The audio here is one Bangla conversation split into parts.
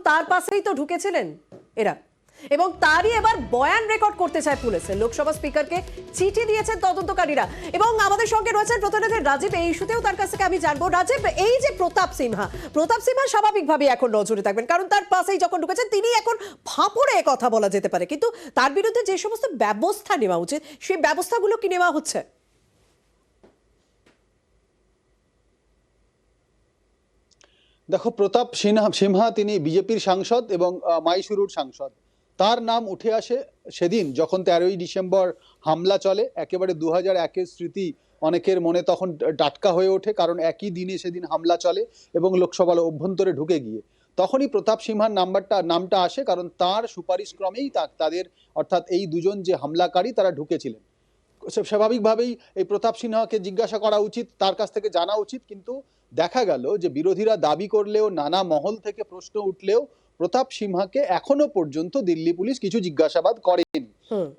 তার পাশেই তো ঢুকেছিলেন এরা, এবং তারই এবার বয়ান রেকর্ড করতে চায় পুলিশে। লোকসভা স্পিকারকে চিঠি দিয়েছেন তদন্তকারীরা। এবং আমাদের সঙ্গে রয়েছেন প্রতিনিধি রাজীব, এই ইস্যুতেও তার কাছ থেকে আমি জানবো। রাজীব, এই যে প্রতাপ সিনহা স্বাভাবিকভাবে এখন নজরে থাকবেন, কারণ তার পাশেই যখন ঢুকেছেন তিনি এখন ফাঁপড়ে কথা বলা যেতে পারে, কিন্তু তার বিরুদ্ধে যে সমস্ত ব্যবস্থা নেওয়া উচিত সেই ব্যবস্থাগুলো কি নেওয়া হচ্ছে? দেখো, প্রতাপ সিনহা তিনি বিজেপির সাংসদ এবং মাইশুরুর সাংসদ। তার নাম উঠে আসে সেদিন যখন 13ই ডিসেম্বর হামলা চলে। একেবারে 2001-এর স্মৃতি অনেকের মনে তখন টাটকা হয়ে ওঠে, কারণ একই দিনে সেদিন হামলা চলে এবং লোকসভার অভ্যন্তরে ঢুকে গিয়ে তখনই প্রতাপ সিনহার নামটা আসে, কারণ তার সুপারিশ ক্রমেই তাদের অর্থাৎ এই দুজন যে হামলাকারী তারা ঢুকেছিলেন। স্বাভাবিকভাবেই এই প্রতাপ সিনহাকে জিজ্ঞাসা করা উচিত, তার কাছ থেকে জানা উচিত। কিন্তু দেখা গেল যে বিরোধীরা দাবি করলেও, নানা মহল থেকে প্রশ্ন উঠলেও প্রতাপ সিনহাকে এখনো পর্যন্ত দিল্লি পুলিশ কিছু জিজ্ঞাসাবাদ করেনি।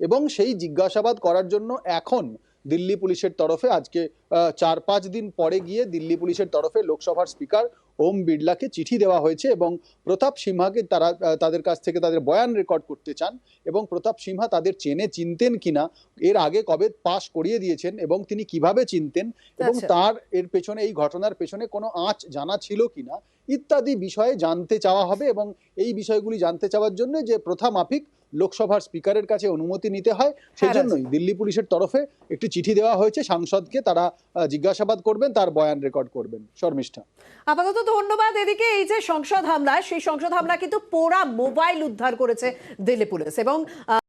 এবং সেই জিজ্ঞাসাবাদ করার জন্য এখন দিল্লি পুলিশের তরফে আজকে 4-5 দিন পরে গিয়ে দিল্লি পুলিশের তরফে লোকসভার স্পিকার ওম বিড়লাকে চিঠি দেওয়া হয়েছে এবং প্রতাপ সিনহাকে তাদের কাছ থেকে তাদের বয়ান রেকর্ড করতে চান। এবং প্রতাপ সিনহা তাদের চিনতেন কিনা, এর আগে কবে পাশ করিয়ে দিয়েছেন এবং তিনি কিভাবে চিনতেন, এবং তার এর পেছনে, এই ঘটনার পেছনে কোনো আঁচ জানা ছিল কিনা ইত্যাদি বিষয়ে জানতে চাওয়া হবে। এবং এই বিষয়গুলি জানতে চাওয়ার জন্য যে প্রথা মাফিক লোকসভার স্পিকারের কাছে অনুমতি নিতে হয়, সেজন্যই দিল্লি পুলিশের তরফে একটি চিঠি দেওয়া হয়েছে সাংসদকে। তারা জিজ্ঞাসাবাদ করবেন, তার বয়ান রেকর্ড করবেন। শর্মিষ্ঠা, আপাতত ধন্যবাদ। এদিকে এই যে সংসদ হামলা, সেই সংসদ হামলা কিন্তু পোড়া মোবাইল উদ্ধার করেছে দিল্লি পুলিশ, এবং